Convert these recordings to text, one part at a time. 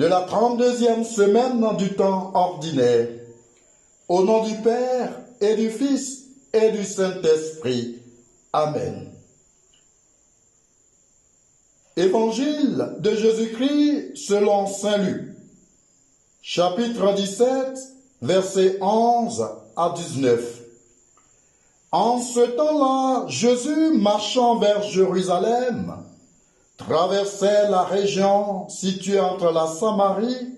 la 32e semaine du temps ordinaire. Au nom du Père et du Fils et du Saint-Esprit. Amen. Évangile de Jésus-Christ selon saint Luc, chapitre 17, versets 11 à 19. En ce temps-là, Jésus, marchant vers Jérusalem, traversait la région située entre la Samarie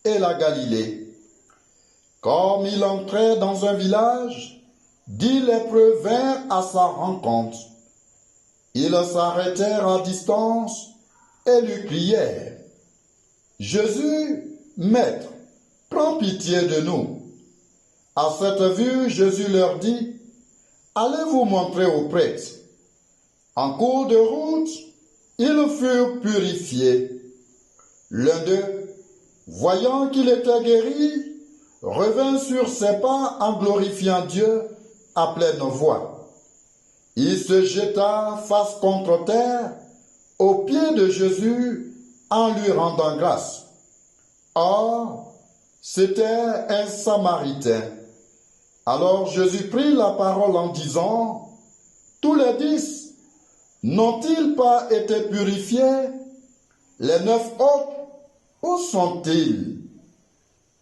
et la Galilée. Comme il entrait dans un village, 10 lépreux vinrent à sa rencontre. Ils s'arrêtèrent à distance et lui crièrent: « Jésus, Maître, prends pitié de nous. » À cette vue, Jésus leur dit: « Allez vous montrer aux prêtres. » En cours de route, ils furent purifiés. L'un d'eux, voyant qu'il était guéri, revint sur ses pas en glorifiant Dieu à pleine voix. Il se jeta face contre terre aux pieds de Jésus en lui rendant grâce. Or, c'était un Samaritain. Alors Jésus prit la parole en disant: « Tous les 10 n'ont-ils pas été purifiés? Les 9 autres, où sont-ils? »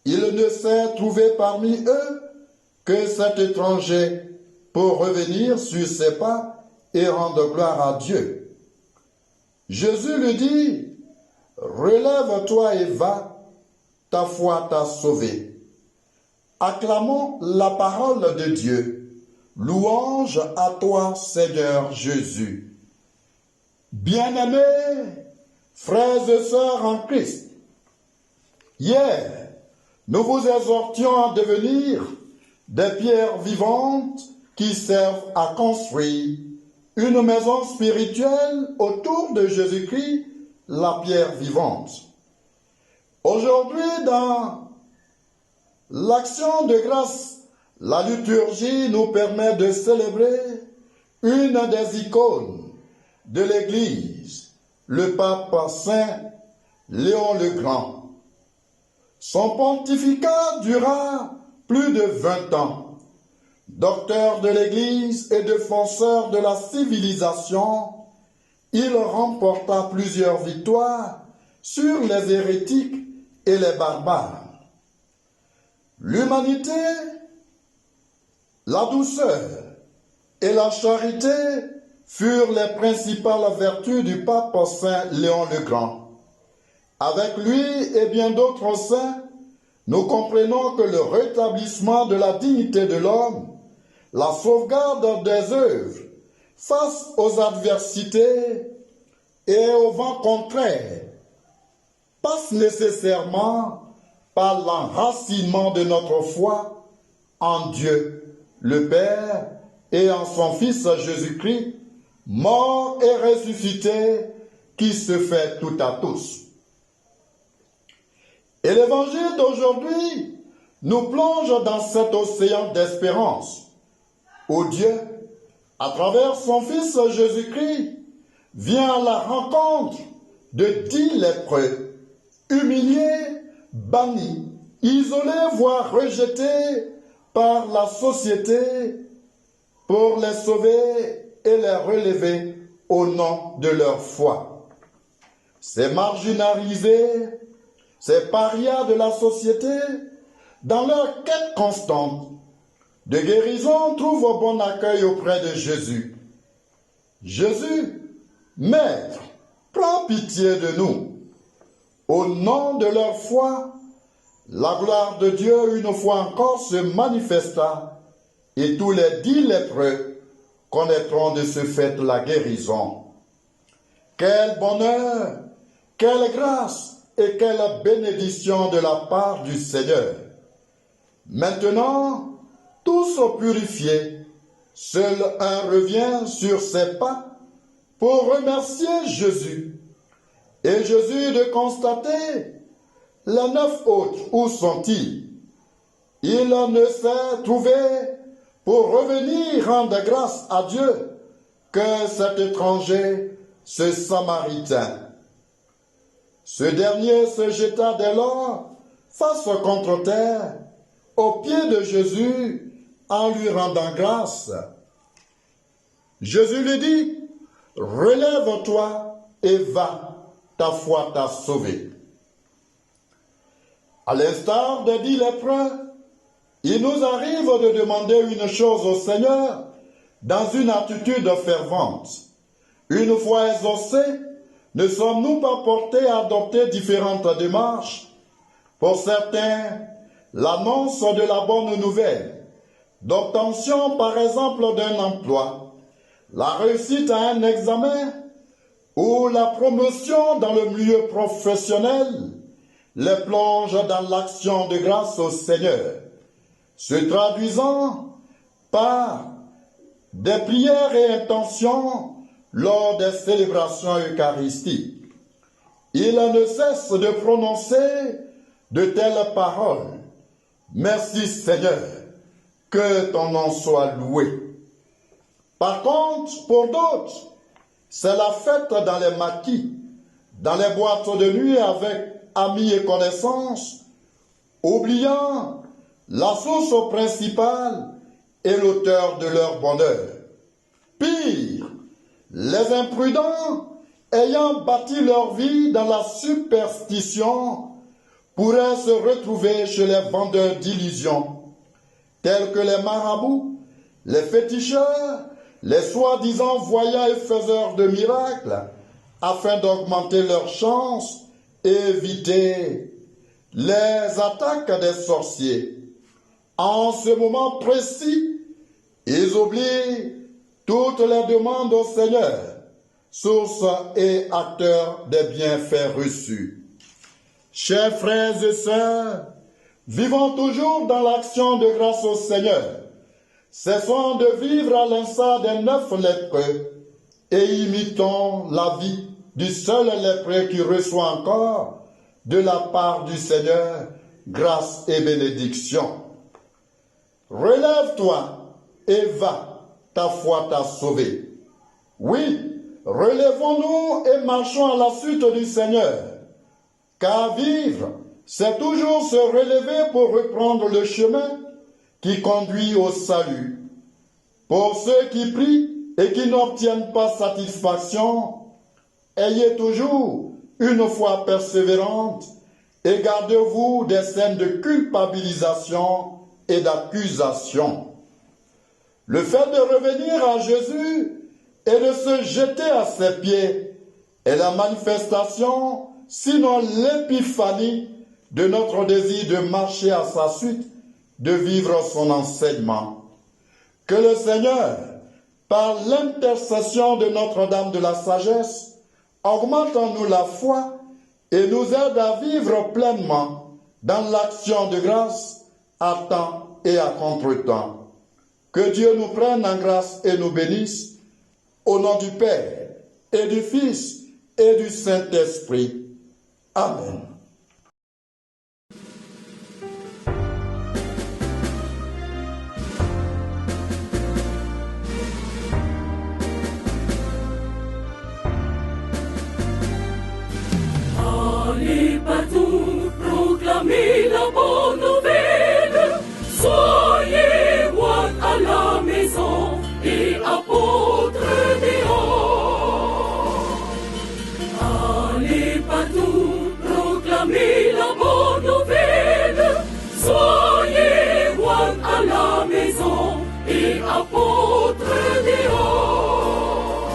Il ne s'est trouvé parmi eux que cet étranger pour revenir sur ses pas et rendre gloire à Dieu. Jésus lui dit: « Relève-toi et va, ta foi t'a sauvé. » Acclamons la parole de Dieu. Louange à toi, Seigneur Jésus. Bien-aimés, frères et sœurs en Christ, hier, nous vous exhortions à devenir des pierres vivantes qui servent à construire une maison spirituelle autour de Jésus-Christ, la pierre vivante. Aujourd'hui, dans l'action de grâce, la liturgie nous permet de célébrer une des icônes de l'Église, le pape Saint Léon le Grand. Son pontificat dura plus de 20 ans. Docteur de l'Église et défenseur de la civilisation, il remporta plusieurs victoires sur les hérétiques et les barbares. L'humanité, la douceur et la charité furent les principales vertus du pape Saint Léon le Grand. Avec lui et bien d'autres saints, nous comprenons que le rétablissement de la dignité de l'homme, la sauvegarde des œuvres face aux adversités et aux vents contraires, passe nécessairement par l'enracinement de notre foi en Dieu, le Père, et en son Fils Jésus-Christ, mort et ressuscité, qui se fait tout à tous. Et l'évangile d'aujourd'hui nous plonge dans cet océan d'espérance, où Dieu, à travers son Fils Jésus-Christ, vient à la rencontre de 10 lépreux, humiliés, bannis, isolés, voire rejetés par la société, pour les sauver et les relever au nom de leur foi. Ces marginalisés, ces parias de la société, dans leur quête constante de guérison, trouvent bon accueil auprès de Jésus. Jésus, Maître, prends pitié de nous. Au nom de leur foi, la gloire de Dieu une fois encore se manifesta et tous les 10 lépreux connaîtront de ce fait la guérison. Quel bonheur, quelle grâce et quelle bénédiction de la part du Seigneur. Maintenant, tous sont purifiés. Seul un revient sur ses pas pour remercier Jésus. Et Jésus de constater, les 9 autres, où sont-ils? Il ne s'est trouvé pour revenir rendre grâce à Dieu que cet étranger, ce Samaritain. Ce dernier se jeta dès lors face contre terre, aux pieds de Jésus, en lui rendant grâce. Jésus lui dit, « Relève-toi et va, ta foi t'a sauvé. » À l'instar des 10 lépreux, il nous arrive de demander une chose au Seigneur dans une attitude fervente. Une fois exaucés, ne sommes-nous pas portés à adopter différentes démarches? Pour certains, l'annonce de la bonne nouvelle, d'obtention par exemple d'un emploi, la réussite à un examen ou la promotion dans le milieu professionnel, les plonge dans l'action de grâce au Seigneur, se traduisant par des prières et intentions lors des célébrations eucharistiques. Il ne cesse de prononcer de telles paroles. Merci Seigneur, que ton nom soit loué. Par contre, pour d'autres, c'est la fête dans les maquis, dans les boîtes de nuit avec amis et connaissances, oubliant la source principale et l'auteur de leur bonheur. Pire, les imprudents, ayant bâti leur vie dans la superstition, pourraient se retrouver chez les vendeurs d'illusions, tels que les marabouts, les féticheurs, les soi-disant voyants et faiseurs de miracles, afin d'augmenter leurs chances et éviter les attaques des sorciers. En ce moment précis, ils oublient toutes les demandes au Seigneur, source et acteur des bienfaits reçus. Chers frères et sœurs, vivons toujours dans l'action de grâce au Seigneur. Cessons de vivre à l'instar des 9 lépreux et imitons la vie du seul lépreux qui reçoit encore de la part du Seigneur grâce et bénédiction. Relève-toi et va, ta foi t'a sauvé. Oui, relevons-nous et marchons à la suite du Seigneur. Car vivre, c'est toujours se relever pour reprendre le chemin qui conduit au salut. Pour ceux qui prient et qui n'obtiennent pas satisfaction, ayez toujours une foi persévérante et gardez-vous des scènes de culpabilisation et d'accusation. Le fait de revenir à Jésus et de se jeter à ses pieds est la manifestation, sinon l'épiphanie, de notre désir de marcher à sa suite, de vivre son enseignement. Que le Seigneur, par l'intercession de Notre-Dame de la Sagesse, augmente en nous la foi et nous aide à vivre pleinement dans l'action de grâce à temps et à contre-temps. Que Dieu nous prenne en grâce et nous bénisse, au nom du Père et du Fils et du Saint-Esprit. Amen. Allez partout, proclamez la bonne nouvelle. Soyez moines à la maison et apôtres dehors. Allez partout, proclamez la bonne nouvelle. Soyez moines à la maison et apôtres dehors.